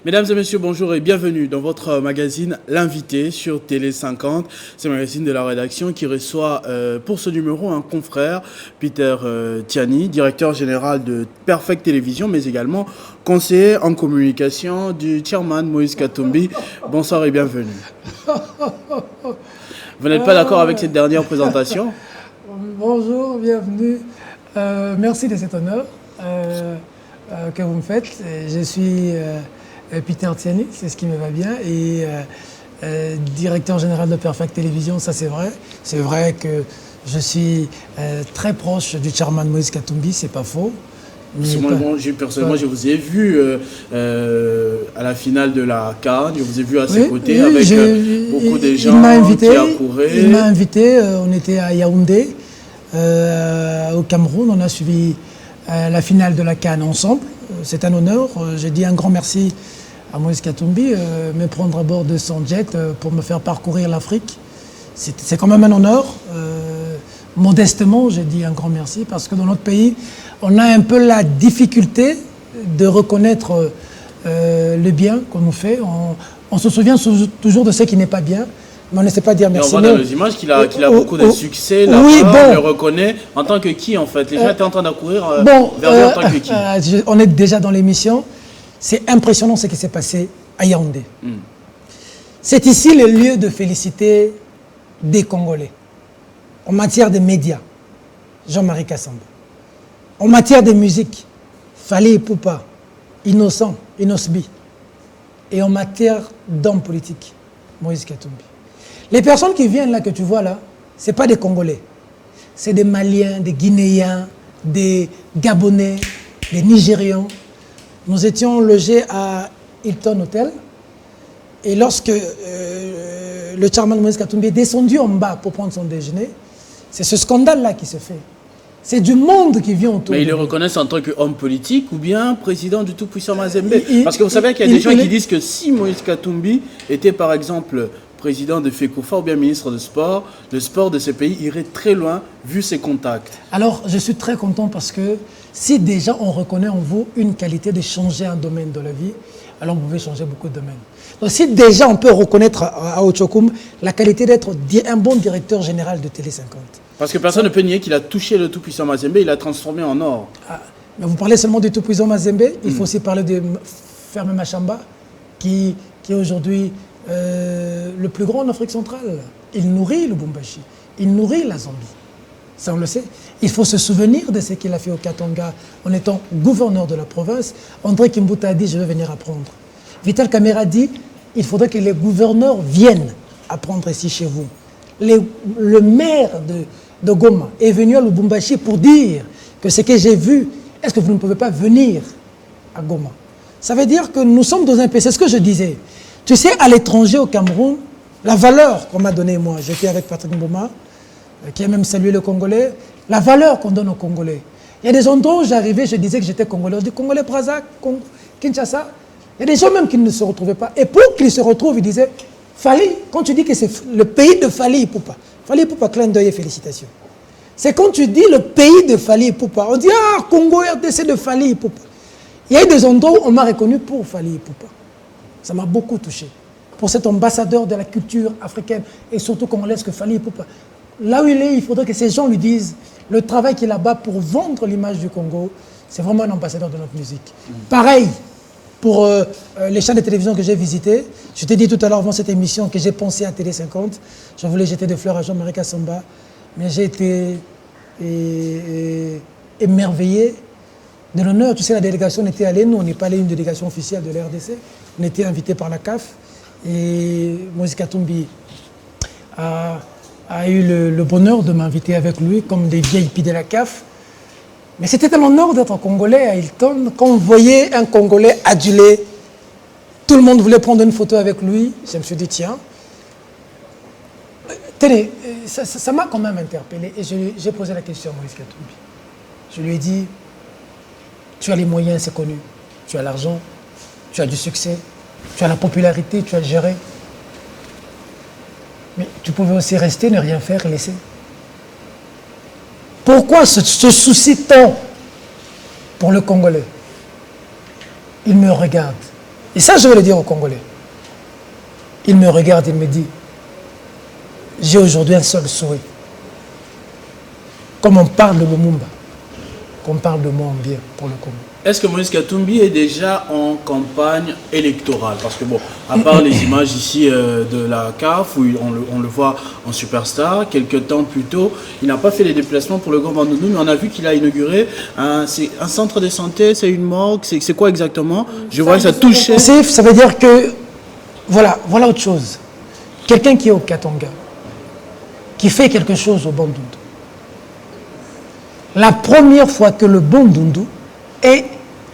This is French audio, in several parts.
Mesdames et messieurs, bonjour et bienvenue dans votre magazine L'Invité sur Télé 50. C'est le magazine de la rédaction qui reçoit pour ce numéro un confrère, Peter Tiani, directeur général de Perfect Télévision, mais également conseiller en communication du chairman Moïse Katumbi. Bonsoir et bienvenue. Vous n'êtes pas d'accord avec cette dernière présentation? Bonjour, bienvenue. Merci de cet honneur que vous me faites. Je suis Peter Tiani, c'est ce qui me va bien, et directeur général de Perfect Télévision, ça c'est vrai. C'est vrai que je suis très proche du chairman Moïse Katumbi, c'est pas faux. Personnellement, je vous ai vu à la finale de la CAN, je vous ai vu à ses côtés avec beaucoup de gens qui accouraient. Il m'a invité, on était à Yaoundé, au Cameroun, on a suivi la finale de la CAN ensemble. C'est un honneur, j'ai dit un grand merci à Moïse Katumbi, me prendre à bord de son jet pour me faire parcourir l'Afrique. C'est quand même un honneur. Modestement, j'ai dit un grand merci parce que dans notre pays, on a un peu la difficulté de reconnaître le bien qu'on nous fait. On se souvient toujours de ce qui n'est pas bien, mais on ne sait pas dire merci. Et on voit dans les images qu'il a beaucoup de succès. Là, oui, on le reconnaît en tant que qui en fait? Les gens étaient en train d'accourir vers lui en tant que qui? On est déjà dans l'émission. C'est impressionnant ce qui s'est passé à Yaoundé. C'est ici le lieu de féliciter des Congolais. En matière de médias, Jean-Marie Kassamba. En matière de musique, Fally Ipupa, Innocent, Inosbi. Et en matière d'hommes politiques, Moïse Katumbi. Les personnes qui viennent là, que tu vois là, ce n'est pas des Congolais. C'est des Maliens, des Guinéens, des Gabonais, des Nigérians. Nous étions logés à Hilton Hotel. Et lorsque le chairman Moïse Katumbi est descendu en bas pour prendre son déjeuner, c'est ce scandale-là qui se fait. C'est du monde qui vient autour. Mais ils le reconnaissent en tant qu'homme politique ou bien président du tout-puissant Mazembe? Parce que vous savez qu'il y a des gens qui disent que si Moïse Katumbi était par exemple président de FECOFA ou bien ministre de sport, le sport de ce pays irait très loin vu ses contacts. Alors je suis très content parce que si déjà on reconnaît en vous une qualité de changer un domaine de la vie, alors vous pouvez changer beaucoup de domaines. Donc si déjà on peut reconnaître à Ochokoum la qualité d'être un bon directeur général de Télé 50. Parce que personne ne peut nier qu'il a touché le tout-puissant Mazembe, il l'a transformé en or. Mais vous parlez seulement du tout-puissant Mazembe, il faut aussi parler de Ferme Machamba, qui est aujourd'hui le plus grand en Afrique centrale. Il nourrit le Lubumbashi, il nourrit la Zambie. Ça, on le sait. Il faut se souvenir de ce qu'il a fait au Katanga en étant gouverneur de la province. André Kimbuta a dit « je vais venir apprendre ». Vital Kamerhe dit « il faudrait que les gouverneurs viennent apprendre ici chez vous ». Le maire de Goma est venu à Lubumbashi pour dire que ce que j'ai vu, est-ce que vous ne pouvez pas venir à Goma? Ça veut dire que nous sommes dans un pays, c'est ce que je disais. Tu sais, à l'étranger, au Cameroun, la valeur qu'on m'a donnée, moi, j'étais avec Patrick Mboma, qui a même salué le Congolais, la valeur qu'on donne aux Congolais. Il y a des endroits où j'arrivais, je disais que j'étais Congolais. Je dis Congolais, Brazza, Kinshasa. Il y a des gens même qui ne se retrouvaient pas. Et pour qu'ils se retrouvent, ils disaient, Fally, quand tu dis que c'est le pays de Fally Ipupa, Fally Ipupa, clin d'œil et félicitations. C'est quand tu dis le pays de Fally Ipupa, on dit, ah, Congo, RDC de Fally Ipupa. Il y a eu des endroits où on m'a reconnu pour Fally Ipupa. Ça m'a beaucoup touché. Pour cet ambassadeur de la culture africaine et surtout congolaise que Fally Ipupa. Là où il est, il faudrait que ces gens lui disent le travail qu'il a là-bas pour vendre l'image du Congo, c'est vraiment un ambassadeur de notre musique. Pareil pour les chaînes de télévision que j'ai visitées. Je t'ai dit tout à l'heure avant cette émission que j'ai pensé à Télé 50. Je voulais jeter des fleurs à Jean-Marie Kassamba, mais j'ai été émerveillé de l'honneur. Tu sais, la délégation, on était allés, nous, on n'est pas allé une délégation officielle de l'RDC. On était invités par la CAF et Moïse Katumbi a eu le bonheur de m'inviter avec lui comme des VIP de la CAF. Mais c'était un honneur d'être Congolais à Hilton. Quand on voyait un Congolais adulé, tout le monde voulait prendre une photo avec lui. Je me suis dit, tiens, tenez, ça m'a quand même interpellé. Et j'ai posé la question à Moïse Katumbi. Je lui ai dit, tu as les moyens, c'est connu. Tu as l'argent, tu as du succès. tu as la popularité, tu as géré. Mais tu pouvais aussi rester, ne rien faire et laisser. Pourquoi ce souci tant pour le Congolais? Il me regarde. Et ça, je vais le dire aux Congolais. Il me regarde, il me dit, j'ai aujourd'hui un seul souhait. Comme on parle de Lumumba, qu'on parle de moi en bien pour le Congo. Est-ce que Moïse Katumbi est déjà en campagne électorale? Parce que bon, à part les images ici de la CAF, où on le voit en superstar, quelques temps plus tôt, il n'a pas fait les déplacements pour le Grand Bandundu, mais on a vu qu'il a inauguré un centre de santé, c'est une morgue, c'est quoi exactement? Je vois que ça touche. Ça veut dire que, voilà autre chose. Quelqu'un qui est au Katanga, qui fait quelque chose au Bandundu, la première fois que le Bandundu est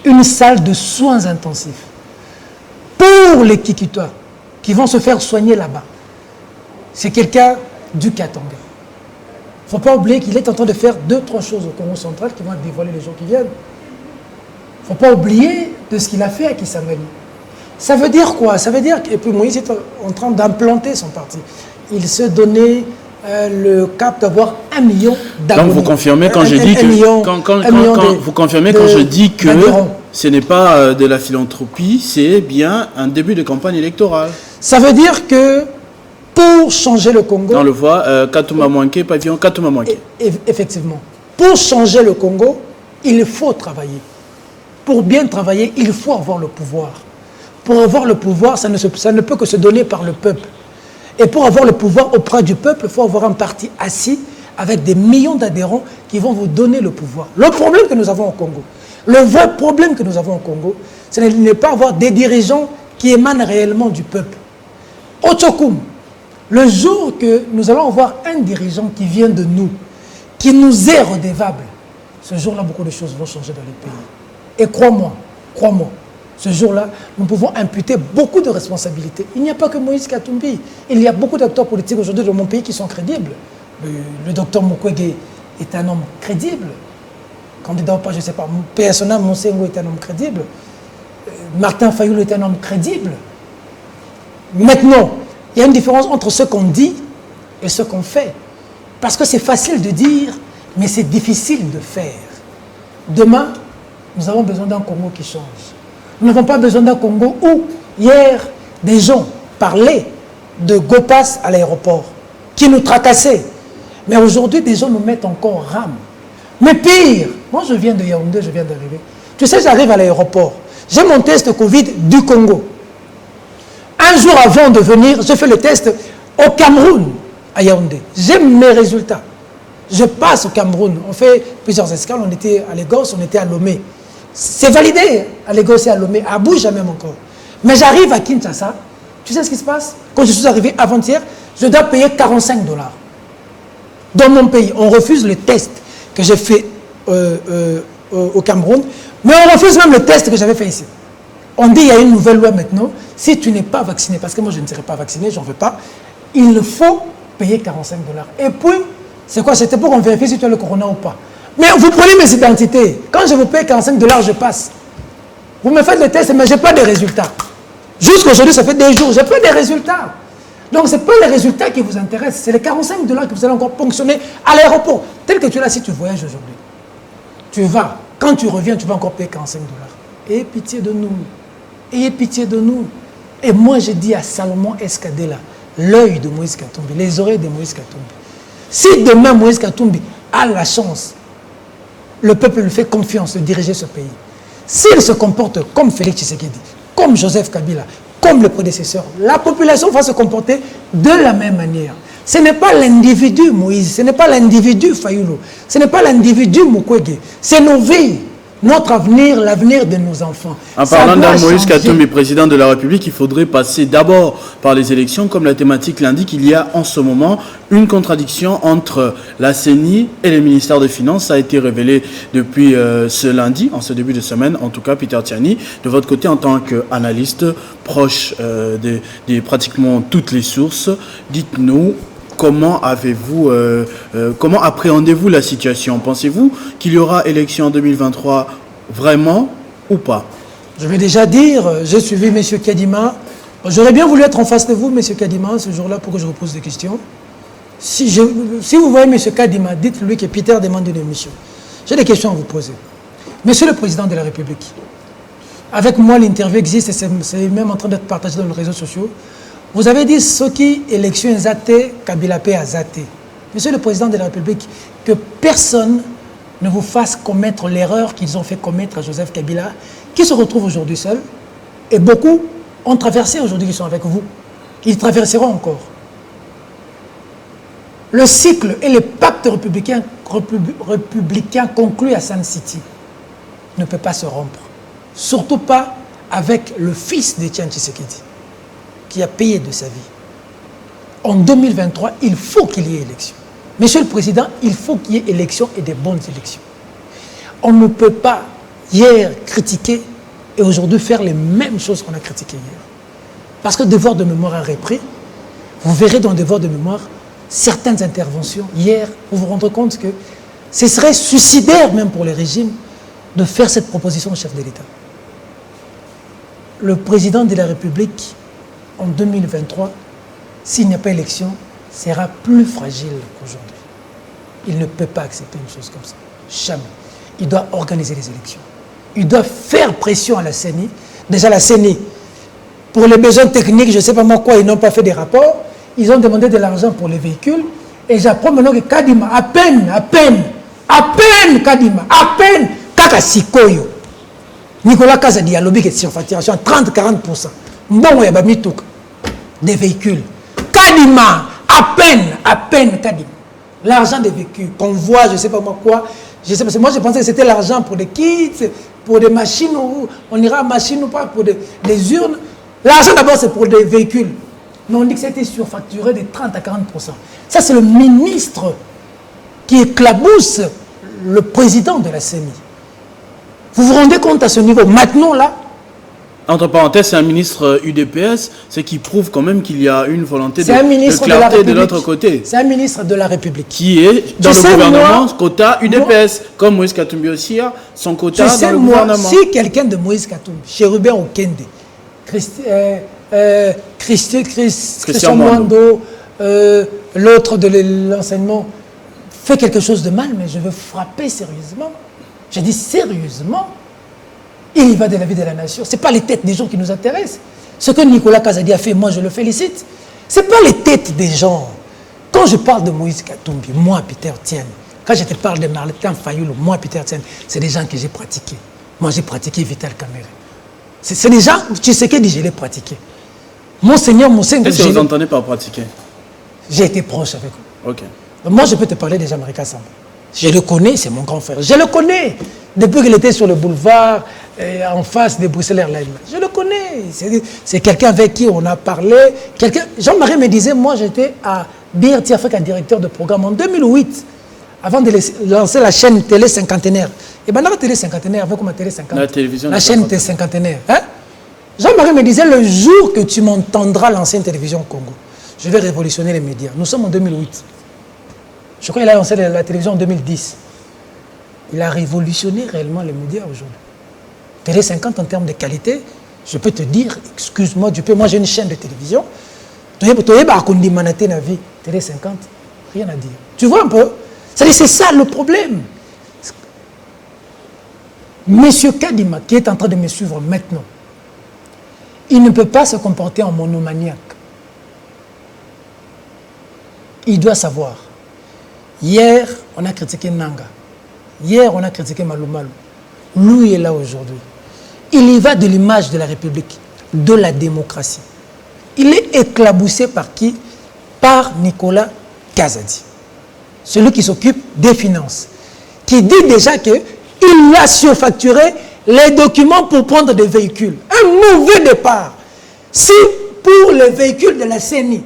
une salle de soins intensifs pour les Kikitois qui vont se faire soigner là-bas, c'est quelqu'un du Katanga. Il ne faut pas oublier qu'il est en train de faire 2-3 choses au Congo central qui vont être dévoilées les jours qui viennent. Il ne faut pas oublier de ce qu'il a fait à Kisangani. Ça veut dire quoi? Ça veut dire que Moïse est en train d'implanter son parti. Il se donnait le cap d'avoir 1 million d'abonnés. Donc vous confirmez quand je dis que vous confirmez quand je dis que ce n'est pas de la philanthropie, c'est bien un début de campagne électorale. Ça veut dire que pour changer le Congo, on le voit, Katuma Mwanke, pavillon Katuma Mwanke. Effectivement, pour changer le Congo, il faut travailler. Pour bien travailler, il faut avoir le pouvoir. Pour avoir le pouvoir, ça ne peut que se donner par le peuple. Et pour avoir le pouvoir auprès du peuple, il faut avoir un parti assis avec des millions d'adhérents qui vont vous donner le pouvoir. Le problème que nous avons au Congo, le vrai problème que nous avons au Congo, ce n'est pas avoir des dirigeants qui émanent réellement du peuple. Au Tchokoum, le jour que nous allons avoir un dirigeant qui vient de nous, qui nous est redevable, ce jour-là, beaucoup de choses vont changer dans les pays. Et crois-moi, ce jour-là, nous pouvons imputer beaucoup de responsabilités. Il n'y a pas que Moïse Katumbi. Il y a beaucoup d'acteurs politiques aujourd'hui dans mon pays qui sont crédibles. Le docteur Mukwege est un homme crédible. Candidat ou pas, je ne sais pas. Persona Monsengo est un homme crédible. Martin Fayulu est un homme crédible. Maintenant, il y a une différence entre ce qu'on dit et ce qu'on fait. Parce que c'est facile de dire, mais c'est difficile de faire. Demain, nous avons besoin d'un Congo qui change. Nous n'avons pas besoin d'un Congo où, hier, des gens parlaient de Gopas à l'aéroport, qui nous tracassaient. Mais aujourd'hui, des gens nous mettent encore rame. Mais pire, moi je viens de Yaoundé, je viens d'arriver. Tu sais, j'arrive à l'aéroport. J'ai mon test Covid du Congo. Un jour avant de venir, je fais le test au Cameroun, à Yaoundé. J'ai mes résultats. Je passe au Cameroun. On fait plusieurs escales. On était à Lagos, on était à Lomé. C'est validé à Lagos et à Lomé, à Abuja même encore. Mais j'arrive à Kinshasa, tu sais ce qui se passe? Quand je suis arrivé avant-hier, je dois payer 45 $. Dans mon pays, on refuse le test que j'ai fait au Cameroun, mais on refuse même le test que j'avais fait ici. On dit qu'il y a une nouvelle loi maintenant, si tu n'es pas vacciné, parce que moi je ne serai pas vacciné, j'en veux pas, il faut payer 45 $. Et puis, c'est quoi? C'était pour qu'on vérifie si tu as le corona ou pas. Mais vous prenez mes identités. Quand je vous paye 45 $, je passe. Vous me faites le test, mais je n'ai pas de résultats. Jusqu'aujourd'hui, ça fait des jours, je n'ai pas de résultats. Donc, ce n'est pas les résultats qui vous intéressent, c'est les 45 $ que vous allez encore ponctionner à l'aéroport. Tel que tu es là, si tu voyages aujourd'hui, tu vas, quand tu reviens, tu vas encore payer 45 $. Ayez pitié de nous. Ayez pitié de nous. Et moi, je dis à Salomon Escadela, l'œil de Moïse Katumbi, les oreilles de Moïse Katumbi. Si demain, Moïse Katumbi a la chance, le peuple lui fait confiance de diriger ce pays. S'il se comporte comme Félix Tshisekedi, comme Joseph Kabila, comme le prédécesseur, la population va se comporter de la même manière. Ce n'est pas l'individu Moïse, ce n'est pas l'individu Fayulu, ce n'est pas l'individu Mukwege, c'est nos vies, notre avenir, l'avenir de nos enfants. En parlant d'un Moïse Katumbi, président de la République, il faudrait passer d'abord par les élections. Comme la thématique l'indique, il y a en ce moment une contradiction entre la CENI et le ministère des Finances. Ça a été révélé depuis ce lundi, en ce début de semaine. En tout cas, Peter Tiani, de votre côté, en tant qu'analyste proche de pratiquement toutes les sources, dites-nous, comment appréhendez-vous la situation? Pensez-vous qu'il y aura élection en 2023 vraiment ou pas? Je vais déjà dire, j'ai suivi M. Kadima. J'aurais bien voulu être en face de vous, M. Kadima, ce jour-là, pour que je vous pose des questions. Si vous voyez M. Kadima, dites-lui que Peter demande une émission. J'ai des questions à vous poser. Monsieur le Président de la République, avec moi, l'interview existe et c'est même en train d'être partagé dans les réseaux sociaux. Vous avez dit ce qui élection zaté, Kabila P a zaté. Monsieur le Président de la République, que personne ne vous fasse commettre l'erreur qu'ils ont fait commettre à Joseph Kabila, qui se retrouve aujourd'hui seul, et beaucoup ont traversé aujourd'hui qui sont avec vous. Ils traverseront encore. Le cycle et le pacte républicain conclu à Sun City ne peut pas se rompre. Surtout pas avec le fils d'Etienne Tshisekedi, qui a payé de sa vie. En 2023, il faut qu'il y ait élection. Monsieur le Président, il faut qu'il y ait élection et des bonnes élections. On ne peut pas hier critiquer et aujourd'hui faire les mêmes choses qu'on a critiquées hier. Parce que devoir de mémoire a repris. Vous verrez dans devoir de mémoire certaines interventions. Hier, vous vous rendrez compte que ce serait suicidaire même pour les régimes de faire cette proposition au chef de l'État. Le président de la République, en 2023, s'il n'y a pas élection, sera plus fragile qu'aujourd'hui. Il ne peut pas accepter une chose comme ça. Jamais. Il doit organiser les élections. Il doit faire pression à la CENI. Déjà la CENI, pour les besoins techniques, je ne sais pas moi quoi, ils n'ont pas fait des rapports. Ils ont demandé de l'argent pour les véhicules. Et j'apprends maintenant que Kadima, à peine, Kadima, à peine, Kaka Sikoyo. Nicolas Kazadi a lobby qui est sur facturation 30-40%. Bon, il y a mis tout. Des véhicules. Kadima, à peine Kadima. L'argent des véhicules, convoi, je ne sais pas moi quoi. Je sais pas, moi je pensais que c'était l'argent pour des kits, pour des machines, on ira à machine ou pas, pour des urnes. L'argent d'abord c'est pour des véhicules. Mais on dit que c'était surfacturé de 30 à 40%. Ça c'est le ministre qui éclabousse le président de la CENI. Vous vous rendez compte à ce niveau? Maintenant là, entre parenthèses, c'est un ministre UDPS, ce qui prouve quand même qu'il y a une volonté de clarté de l'autre côté. C'est un ministre de la République. Qui est dans le gouvernement, quota UDPS, comme Moïse Katumbi aussi a son quota dans le gouvernement. Si quelqu'un de Moïse Katumbi, Chérubin Okende, Christian Mwando, l'autre de l'enseignement, fait quelque chose de mal, mais je veux frapper sérieusement. Je dis sérieusement. Il y va de la vie de la nation. Ce n'est pas les têtes des gens qui nous intéressent. Ce que Nicolas Kazadi a fait, moi je le félicite. Ce n'est pas les têtes des gens. Quand je parle de Moïse Katumbi, moi Peter Tienne, quand je te parle de Martin Fayoulou, moi Peter Tienne, c'est des gens que j'ai pratiqués. Moi j'ai pratiqué Vital Kamerhe. C'est des gens, tu sais que je l'ai pratiqué. Monseigneur Moussengo. Qu'est-ce que vous entendez par pratiquer? J'ai été proche avec eux. Ok. Moi je peux te parler des Américains Samba. Je le connais, c'est mon grand frère. Je le connais. Depuis qu'il était sur le boulevard, en face de Bruxelles Airlines. Je le connais. C'est quelqu'un avec qui on a parlé. Jean-Marie me disait, moi j'étais à BRT Afrique, un directeur de programme en 2008, avant de lancer la chaîne télé cinquantenaire. Et maintenant la télé cinquantenaire, avec ma télé cinquantenaire. La télévision. La chaîne télé cinquantenaire. Hein? Jean-Marie me disait, le jour que tu m'entendras l'ancienne télévision au Congo, je vais révolutionner les médias. Nous sommes en 2008. Je crois qu'il a lancé la télévision en 2010. Il a révolutionné réellement les médias aujourd'hui. Télé 50 en termes de qualité, je peux te dire, excuse-moi, moi j'ai une chaîne de télévision. Télé 50, rien à dire. Tu vois un peu? C'est ça le problème. Monsieur Kadima, qui est en train de me suivre maintenant, il ne peut pas se comporter en monomaniaque. Il doit savoir. Hier, on a critiqué Nanga. Hier, on a critiqué Malou Malou. Lui est là aujourd'hui. Il y va de l'image de la République, de la démocratie. Il est éclaboussé par qui? Par Nicolas Kazadi. Celui qui s'occupe des finances. Qui dit déjà qu'il a surfacturé les documents pour prendre des véhicules. Un mauvais départ. Si pour les véhicules de la CENI,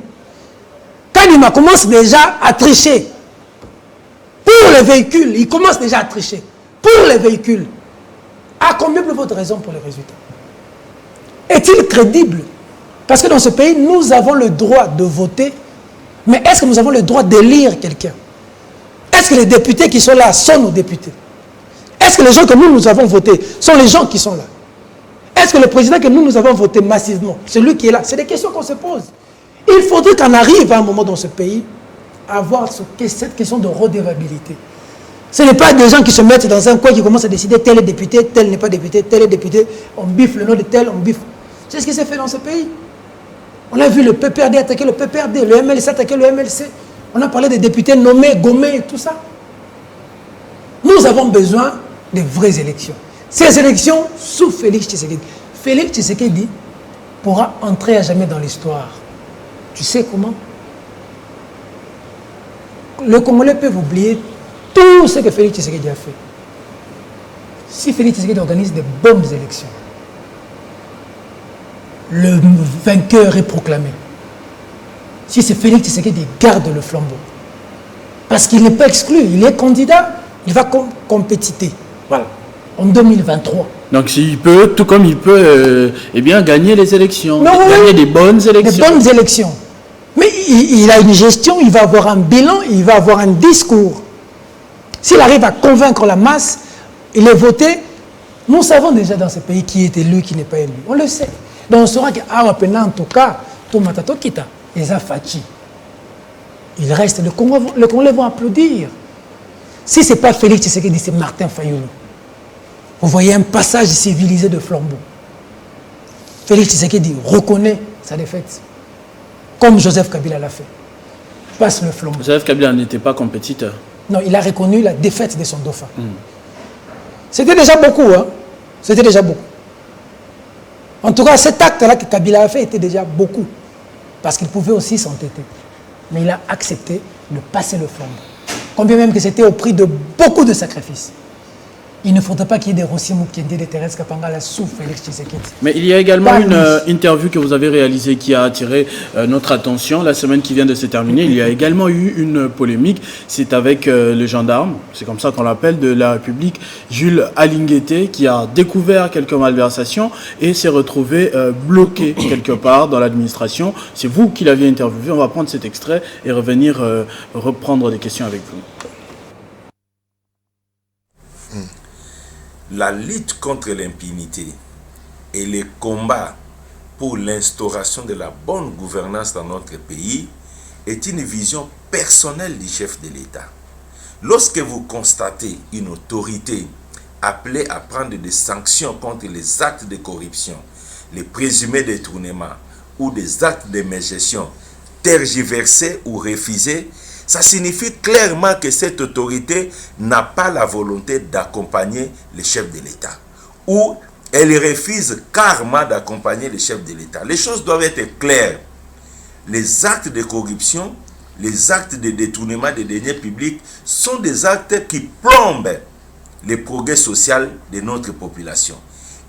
Kadima commence déjà à tricher. Pour les véhicules, il commence déjà à tricher. Pour les véhicules, à combien plus votre raison pour les résultats? Est-il crédible? Parce que dans ce pays, nous avons le droit de voter, mais est-ce que nous avons le droit d'élire quelqu'un? Est-ce que les députés qui sont là sont nos députés? Est-ce que les gens que nous avons votés sont les gens qui sont là? Est-ce que le président que nous avons voté massivement, celui qui est là, c'est des questions qu'on se pose. Il faudrait qu'on arrive à un moment dans ce pays à avoir cette question de redevabilité. Ce n'est pas des gens qui se mettent dans un coin qui commencent à décider tel est député, tel n'est pas député, tel est député, on biffe le nom de tel, on biffe. C'est ce qui s'est fait dans ce pays. On a vu le PPRD attaquer le PPRD, le MLC attaquer le MLC. On a parlé des députés nommés, gommés et tout ça. Nous avons besoin de vraies élections. Ces élections sous Félix Tshisekedi. Félix Tshisekedi pourra entrer à jamais dans l'histoire. Tu sais comment? Le Congolais peuvent oublier tout ce que Félix Tshisekedi a fait. Si Félix Tshisekedi organise de bonnes élections, le vainqueur est proclamé. Si c'est Félix Tshisekedi, garde le flambeau. Parce qu'il n'est pas exclu, il est candidat, il va compétiter. Voilà. En 2023. Donc s'il peut, tout comme il peut eh bien, gagner les élections, gagner des bonnes élections. Des bonnes élections. Mais il a une gestion, il va avoir un bilan, il va avoir un discours. S'il arrive à convaincre la masse, il est voté. Nous savons déjà dans ce pays qui est élu, qui n'est pas élu. On le sait. Donc on saura qu'à en tout cas, Tomatato Kita, Eza Fachi. Il reste, le Congolais vont applaudir. Si ce n'est pas Félix Tshisekedi, c'est Martin Fayulu. Vous voyez un passage civilisé de flambeau. Félix Tshisekedi reconnaît sa défaite. Comme Joseph Kabila l'a fait. Passe le flambeau. Joseph Kabila n'était pas compétiteur. Non, il a reconnu la défaite de son dauphin. C'était déjà beaucoup, hein. C'était déjà beaucoup. En tout cas, cet acte-là que Kabila a fait était déjà beaucoup. Parce qu'il pouvait aussi s'entêter. Mais il a accepté de passer le flambeau. Combien même que c'était au prix de beaucoup de sacrifices. Il ne faudrait pas qu'il y ait des Rossi Mukende, des Thérèse Kapangala sous Félix Tshisekedi. Mais il y a également une interview que vous avez réalisée qui a attiré notre attention. La semaine qui vient de se terminer, il y a également eu une polémique. C'est avec le gendarme, c'est comme ça qu'on l'appelle, de la République, Jules Alinguete, qui a découvert quelques malversations et s'est retrouvé bloqué quelque part dans l'administration. C'est vous qui l'aviez interviewé. On va prendre cet extrait et revenir reprendre des questions avec vous. La lutte contre l'impunité et le combat pour l'instauration de la bonne gouvernance dans notre pays est une vision personnelle du chef de l'État. Lorsque vous constatez une autorité appelée à prendre des sanctions contre les actes de corruption, les présumés détournements ou des actes de mégestion tergiversés ou refusés, ça signifie clairement que cette autorité n'a pas la volonté d'accompagner le chef de l'État. Ou elle refuse carrément d'accompagner le chef de l'État. Les choses doivent être claires. Les actes de corruption, les actes de détournement des deniers publics sont des actes qui plombent le progrès social de notre population.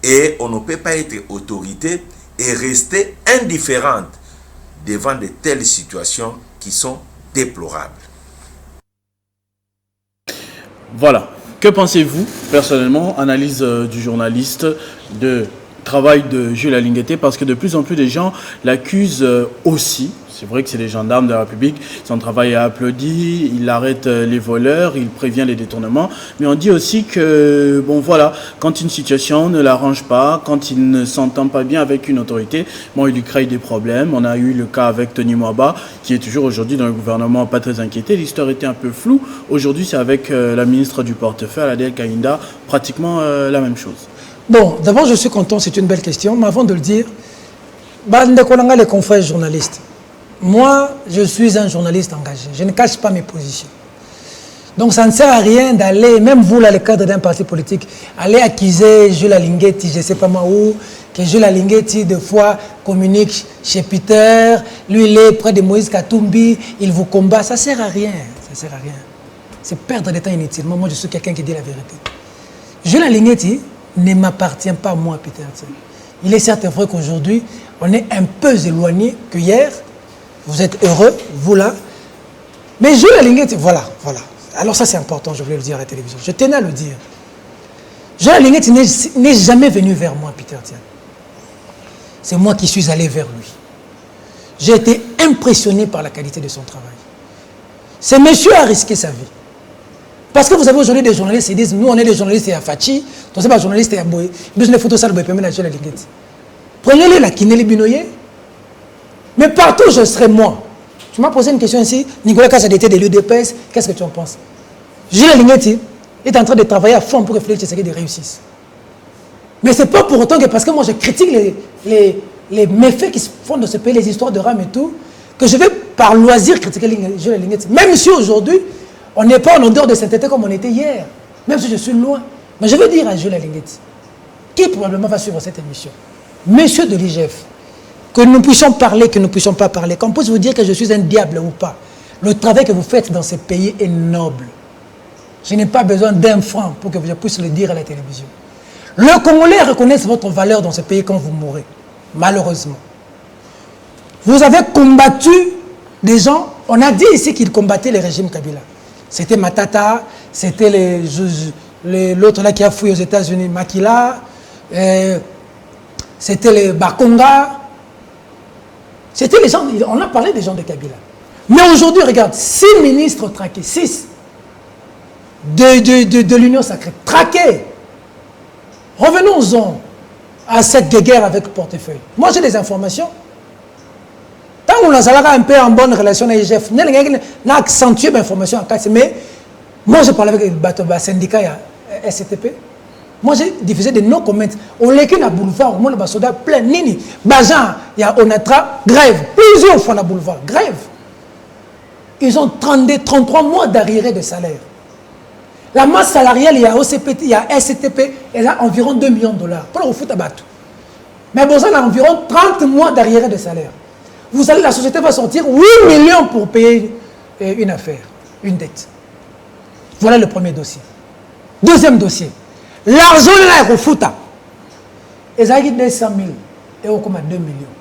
Et on ne peut pas être autorité et rester indifférente devant de telles situations qui sont déplorables. Voilà. Que pensez-vous, personnellement, analyse du journaliste, de travail de Jules Alinguete, parce que de plus en plus de gens l'accusent aussi. C'est vrai que c'est les gendarmes de la République, son travail est applaudi, il arrête les voleurs, il prévient les détournements. Mais on dit aussi que, bon voilà, quand une situation ne l'arrange pas, quand il ne s'entend pas bien avec une autorité, bon, il lui crée des problèmes. On a eu le cas avec Tony Mwaba, qui est toujours aujourd'hui dans le gouvernement, pas très inquiété. L'histoire était un peu floue. Aujourd'hui, c'est avec la ministre du portefeuille, Adel Kainda, pratiquement la même chose. Bon, d'abord, je suis content, c'est une belle question. Mais avant de le dire, les confrères journalistes, moi, je suis un journaliste engagé. Je ne cache pas mes positions. Donc, ça ne sert à rien d'aller, même vous, là, les cadres d'un parti politique, aller accuser Jules Alinguete, je ne sais pas moi où, que Jules Alinguete, des fois, communique chez Peter, lui, il est près de Moïse Katumbi, il vous combat. Ça ne sert à rien. Ça ne sert à rien. C'est perdre du temps inutilement. Moi, je suis quelqu'un qui dit la vérité. Jules Alinguete ne m'appartient pas, moi, Peter. Il est certes vrai qu'aujourd'hui, on est un peu éloigné que hier. Vous êtes heureux, vous là. Mais Jules Alinguete, voilà. Alors ça c'est important, je voulais le dire à la télévision. Je tenais à le dire. Jules Alinguete n'est jamais venu vers moi, Peter Tian. C'est moi qui suis allé vers lui. J'ai été impressionné par la qualité de son travail. Ce monsieur a risqué sa vie. Parce que vous avez aujourd'hui des journalistes qui disent, nous on est des journalistes à Fachi, on n'est pas journalistes à Boé, nous les photos ça, prenez-les la Kineli Binoye, mais partout je serai moi. Tu m'as posé une question ici, Nicolas Kassadete de l'UDPS, qu'est-ce que tu en penses? Gilles Lingeti est en train de travailler à fond pour que Félix Tshisekedi réussisse. Mais ce n'est pas pour autant que parce que moi je critique les méfaits qui se font dans ce pays, les histoires de rame et tout, que je vais par loisir critiquer Gilles Lingeti. Même si aujourd'hui, on n'est pas en odeur de sainteté comme on était hier, même si je suis loin. Mais je veux dire à Gilles Lingeti, qui probablement va suivre cette émission, monsieur de l'IGF, que nous puissions parler, que nous ne puissions pas parler, qu'on puisse vous dire que je suis un diable ou pas. Le travail que vous faites dans ce pays est noble. Je n'ai pas besoin d'un franc pour que je puisse le dire à la télévision. Le Congolais reconnaît votre valeur dans ce pays quand vous mourrez. Malheureusement. Vous avez combattu des gens, on a dit ici qu'ils combattaient le régime Kabila. C'était Matata, c'était l'autre là qui a fouillé aux États-Unis, Makila, c'était les Bakonga. C'était les gens, on a parlé des gens de Kabila. Mais aujourd'hui, regarde, 6 ministres traqués, 6 de l'Union sacrée, traqués. Revenons-en à cette guerre avec portefeuille. Moi, j'ai des informations. Tant qu'on a un peu en bonne relation avec l'IGF, on a accentué l'information en cas. Mais moi, je parlais avec le syndicat SCTP. Moi, j'ai diffusé des no-comments. On l'a qu'un boulevard, on a des soldats plein. Nini, Bajan, on a grève. Plusieurs fois dans le boulevard, grève. Ils ont 33 mois d'arriéré de salaire. La masse salariale, il y a OCPT, il y a SCTP, elle a environ 2 millions de dollars. Pour le foot à battre. Mais bon, ça a environ 30 mois d'arriéré de salaire. Vous allez, la société va sortir 8 millions pour payer une affaire, une dette. Voilà le premier dossier. Deuxième dossier. L'argent là est au foot. Ils ont 200 000 et au comme 2 millions.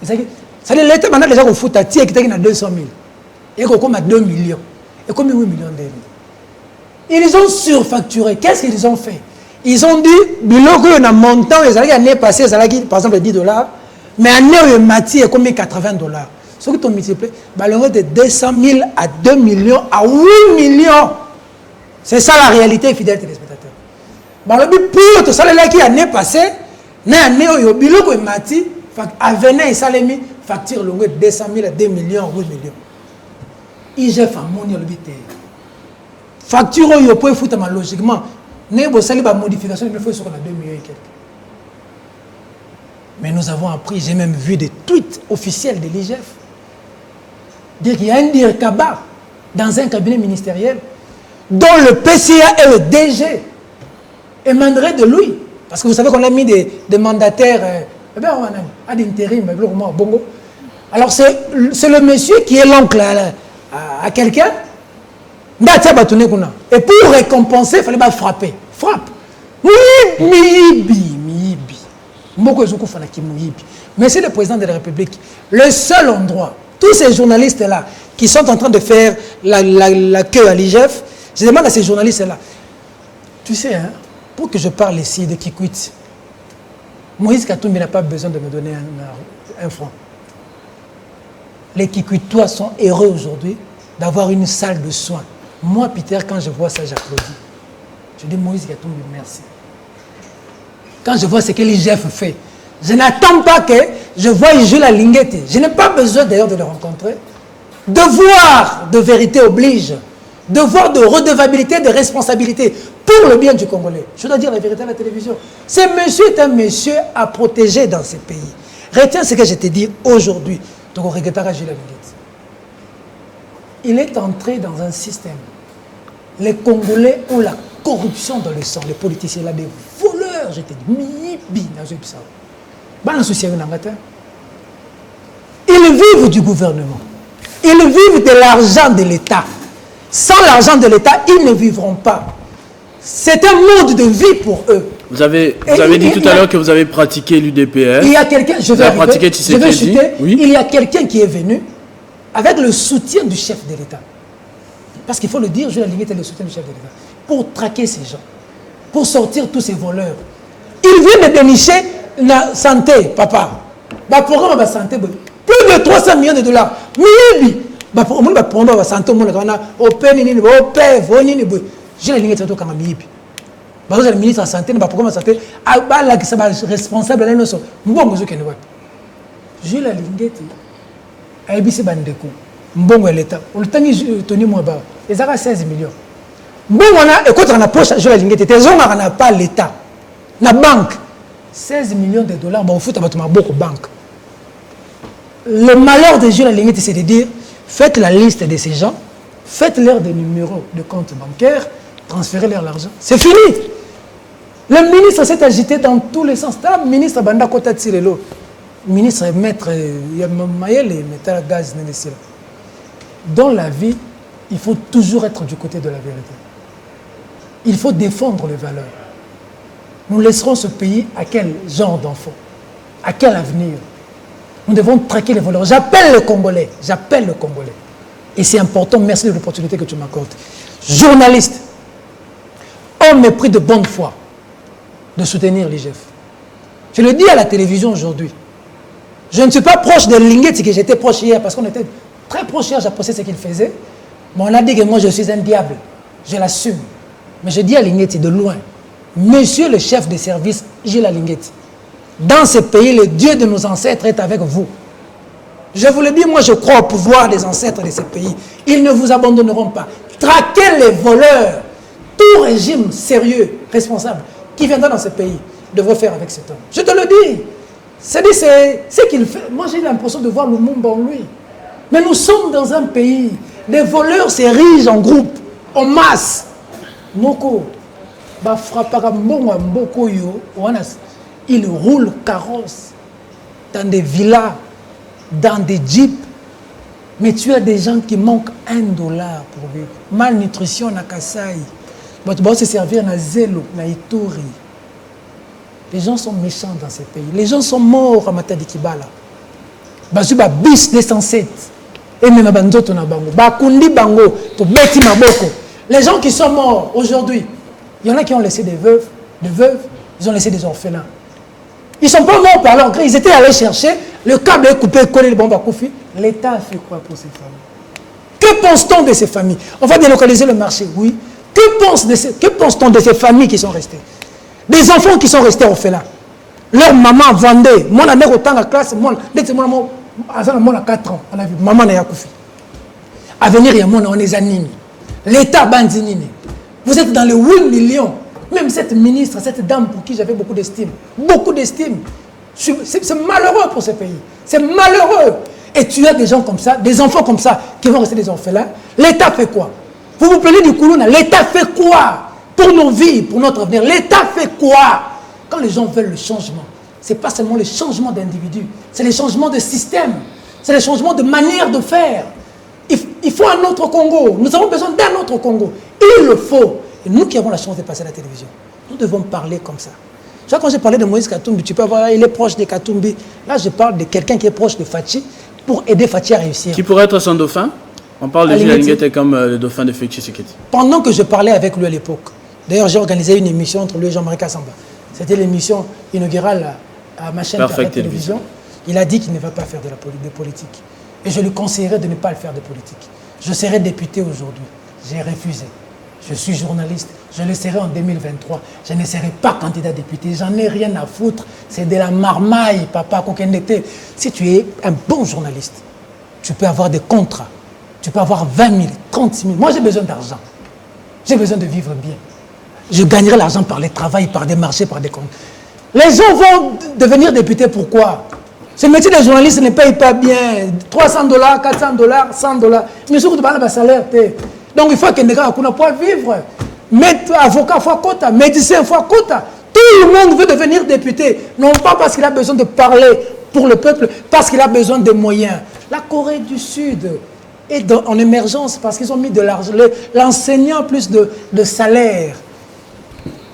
C'est-à-dire l'État maintenant déjà au foot, il y a 200 000 et au comme 2 millions. Et comme 8 millions d'euros. Ils ont surfacturé. Qu'est-ce qu'ils ont fait? Ils ont dit, biloko on a montant, ils allaient l'année passée, ils allaient par exemple 10 $, mais année où mati est combien 80 $. Ce qui t'ont multiplié, de 200 000 à 2 millions à 8 millions. C'est ça la réalité, fidèles téléspectateurs. Le but pour tout ça, qui année passée, année où biloko est mati, avenant et salemi, facture de 200 000 à 2 millions, 8 millions. IGF a moni le but. Facture où vous pouvez foutre logiquement, vous avez une modification, il faut sur 2 millions et quelques. Mais nous avons appris, j'ai même vu des tweets officiels de l'IGF, dire qu'il y a un DIRCABA dans un cabinet ministériel dont le PCA et le DG émaneraient de lui. Parce que vous savez qu'on a mis des mandataires à l'intérim, bongo. Alors c'est le monsieur qui est l'oncle à quelqu'un. Et pour récompenser, il fallait frapper. Frappe. Monsieur le président de la République, le seul endroit, tous ces journalistes-là qui sont en train de faire la queue à l'IGF, je demande à ces journalistes-là, tu sais, hein, pour que je parle ici de Kikwit, Moïse Katumbi n'a pas besoin de me donner un franc. Les Kikwitois sont heureux aujourd'hui d'avoir une salle de soins. Moi, Peter, quand je vois ça, j'applaudis. Je dis, Moïse Katumbi, merci. Quand je vois ce que l'IGF fait, je n'attends pas que je voie Jules Lingeti. Je n'ai pas besoin d'ailleurs de le rencontrer. Devoir de vérité oblige. Devoir de redevabilité, de responsabilité pour le bien du Congolais. Je dois dire la vérité à la télévision. Ce monsieur est un monsieur à protéger dans ce pays. Retiens ce que je t'ai dit aujourd'hui. Donc, Jules Lingeti. Il est entré dans un système. Les Congolais ont la corruption dans le sang. Les politiciens, là, des voleurs. Je t'ai dit, ils vivent du gouvernement. Ils vivent de l'argent de l'État. Sans l'argent de l'État, ils ne vivront pas. C'est un mode de vie pour eux. Vous avez dit tout à l'heure que vous avez pratiqué l'UDPS. Il y a quelqu'un, je vais chuter. Oui. Il y a quelqu'un qui est venu avec le soutien du chef de l'État. Parce qu'il faut le dire, Jules Lingeti est le soutien du chef de l'État. Pour traquer ces gens. Pour sortir tous ces voleurs. Il vient de dénicher la santé, papa. Le programme de santé, plus de 300 millions de dollars. Mais Au moins, pour nous, santé, on a open, j'ai la ligne de quand même. Parce que le ministre de la Santé, pourquoi la santé, responsable de la notion. Bon, j'ai la ligne de ABC Bandeko. Bon, l'État. On le temps Tony Mouaba. Ils ont 16 millions. Bon, on a, écoute, on a poche, j'ai la ligne de on n'a pas l'État. La banque. 16 millions de dollars, bon, on fout à beaucoup de banques. Le malheur de la ligne, c'est de dire, faites la liste de ces gens, faites-leur des numéros de compte bancaire, transférez-leur l'argent. C'est fini. Le ministre s'est agité dans tous les sens. Le ministre Banda Kota Tirelo, le ministre maître Mayele, metteur gaz, dans la vie, il faut toujours être du côté de la vérité. Il faut défendre les valeurs. Nous laisserons ce pays à quel genre d'enfant? À quel avenir? Nous devons traquer les voleurs. J'appelle les Congolais. J'appelle les Congolais. Et c'est important, merci de l'opportunité que tu m'accordes. Journaliste, homme mépris de bonne foi, de soutenir l'IGF. Je le dis à la télévision aujourd'hui. Je ne suis pas proche de Linguetti, que j'étais proche hier, parce qu'on était très proche hier, j'appréciais ce qu'il faisait. Mais on a dit que moi je suis un diable. Je l'assume. Mais je dis à Linguetti de loin, monsieur le chef de service, Gilles Linguetti, dans ce pays, le Dieu de nos ancêtres est avec vous. Je vous le dis, moi je crois au pouvoir des ancêtres de ce pays. Ils ne vous abandonneront pas. Traquez les voleurs. Tout régime sérieux, responsable, qui viendra dans ce pays, devrait faire avec cet homme. Je te le dis. C'est ce qu'il fait. Moi j'ai l'impression de voir le monde en lui. Mais nous sommes dans un pays. Les voleurs s'érigent en groupe, en masse. Moko, ils roulent carrosse dans des villas, dans des jeeps. Mais tu as des gens qui manquent $1 pour vivre. Malnutrition na Kasai. Tu vas se servir na Zelo, na Ituri. Les gens sont méchants dans ces pays. Les gens sont morts à Matadi Kibala. Bazuba bis 207. Et même Banzoto na bango. Bakundi bango. To beti maboko. Les gens qui sont morts aujourd'hui, il y en a qui ont laissé des veuves, ils ont laissé des orphelins. Ils ne sont pas morts par leur gré. Ils étaient allés chercher, le câble est coupé, collé le bombe à Koufi. L'État a fait quoi pour ces familles? Que pense-t-on de ces familles? On va délocaliser le marché, oui. Que pense-t-on de ces familles qui sont restées? Des enfants qui sont restés orphelins. Leur maman vendait. Moi, la mère autant la classe, moi, à 4 ans, on a vu, maman n'a pas Koufi. À venir, il y a mon on les anime. L'État bandinine. Vous êtes dans les 8 millions. Même cette ministre, cette dame pour qui j'avais beaucoup d'estime. Beaucoup d'estime. C'est malheureux pour ce pays. C'est malheureux. Et tu as des gens comme ça, des enfants comme ça, qui vont rester des orphelins. L'État fait quoi? Vous vous plaignez du Koulouna. L'État fait quoi pour nos vies, pour notre avenir? L'État fait quoi? Quand les gens veulent le changement, ce n'est pas seulement le changement d'individus, c'est le changement de système, c'est le changement de manière de faire. Il faut un autre Congo. Nous avons besoin d'un autre Congo. Il le faut. Et nous qui avons la chance de passer à la télévision, nous devons parler comme ça. Tu vois, quand j'ai parlé de Moïse Katumbi, tu peux voir, il est proche de Katumbi. Là, je parle de quelqu'un qui est proche de Fachi pour aider Fachi à réussir. Qui pourrait être son dauphin? On parle de Gilles Linguetti comme le dauphin de Félix Tshisekedi. Pendant que je parlais avec lui à l'époque, d'ailleurs, j'ai organisé une émission entre lui et Jean-Marie Kassamba. C'était l'émission inaugurale à ma chaîne Parfait Télévision. Il a dit qu'il ne va pas faire de politique. Et je lui conseillerais de ne pas le faire de politique. Je serai député aujourd'hui. J'ai refusé. Je suis journaliste. Je le serai en 2023. Je ne serai pas candidat député. J'en ai rien à foutre. C'est de la marmaille, papa. Si tu es un bon journaliste, tu peux avoir des contrats. Tu peux avoir 20 000, 30 000. Moi, j'ai besoin d'argent. J'ai besoin de vivre bien. Je gagnerai l'argent par le travail, par des marchés, par des comptes. Les gens vont devenir députés. Pourquoi? Ce métier de journaliste ne paye pas bien. $300, $400, $100. Mais surtout, tu parles de salaire. Donc, il faut que les gens puissent vivre. Avocat, fois quota. Médecin, fois quota. Tout le monde veut devenir député. Non pas parce qu'il a besoin de parler pour le peuple, parce qu'il a besoin de moyens. La Corée du Sud est en émergence parce qu'ils ont mis de l'argent. L'enseignant plus de salaire.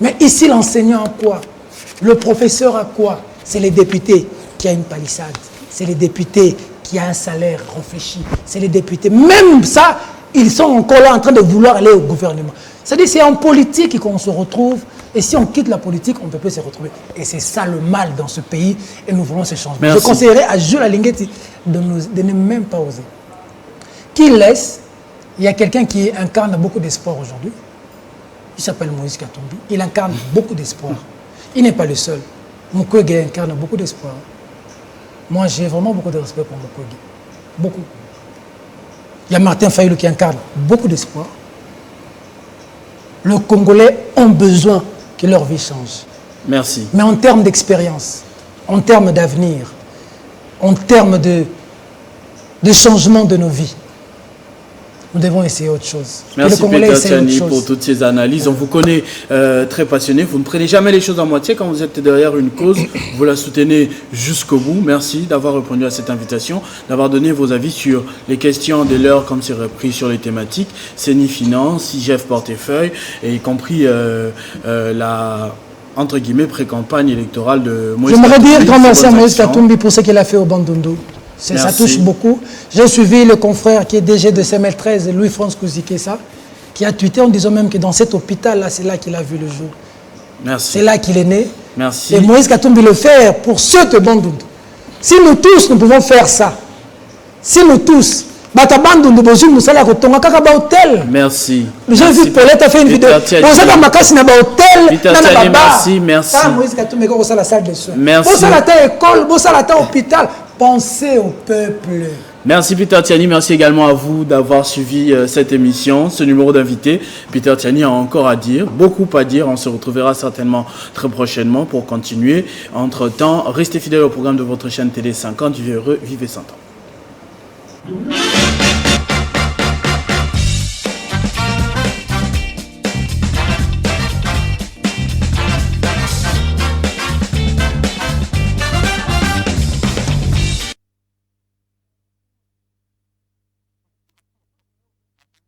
Mais ici, l'enseignant a quoi? Le professeur a quoi? C'est les députés qui a une palissade. C'est les députés qui a un salaire réfléchi. C'est les députés. Même ça, ils sont encore là en train de vouloir aller au gouvernement. C'est-à-dire c'est en politique qu'on se retrouve. Et si on quitte la politique, on ne peut plus se retrouver. Et c'est ça le mal dans ce pays. Et nous voulons ce changement. Je conseillerais à Jules Linguetti de ne même pas oser. s'il laisse, il y a quelqu'un qui incarne beaucoup d'espoir aujourd'hui. Il s'appelle Moïse Katumbi. Il incarne beaucoup d'espoir. Il n'est pas le seul. Mukwege incarne beaucoup d'espoir. Moi, j'ai vraiment beaucoup de respect pour Mukwege. Beaucoup. Il y a Martin Fayulu qui incarne beaucoup d'espoir. Les Congolais ont besoin que leur vie change. Merci. Mais en termes d'expérience, en termes d'avenir, en termes de changement de nos vies, nous devons essayer autre chose. Merci Peter Tiani pour toutes ces analyses. On vous connaît très passionné. Vous ne prenez jamais les choses à moitié. Quand vous êtes derrière une cause, vous la soutenez jusqu'au bout. Merci d'avoir répondu à cette invitation, d'avoir donné vos avis sur les questions de l'heure, comme c'est repris sur les thématiques CENI Finance, IGF Portefeuille, et y compris la entre guillemets pré-campagne électorale de Moïse Katumbi. J'aimerais dire grand merci à Moïse Katumbi pour ce qu'il a fait au Bandundu. Ça touche beaucoup. J'ai suivi le confrère qui est DG de CML13, Louis-France Kouzikessa, qui a tweeté en disant même que dans cet hôpital-là, c'est là qu'il a vu le jour. Merci. C'est là qu'il est né. Merci. Et Moïse Katumbi le fait pour ceux de Bandundu. Si nous tous, nous pouvons faire ça, si nous tous, merci. J'ai vu Paulette a fait une vidéo. Merci. Pensez au peuple. Merci Peter Tiani, merci également à vous d'avoir suivi cette émission, ce numéro d'invité. Peter Tiani a encore à dire, beaucoup à dire. On se retrouvera certainement très prochainement pour continuer. Entre-temps, restez fidèles au programme de votre chaîne Télé 50. Vivez heureux, vivez 100 ans.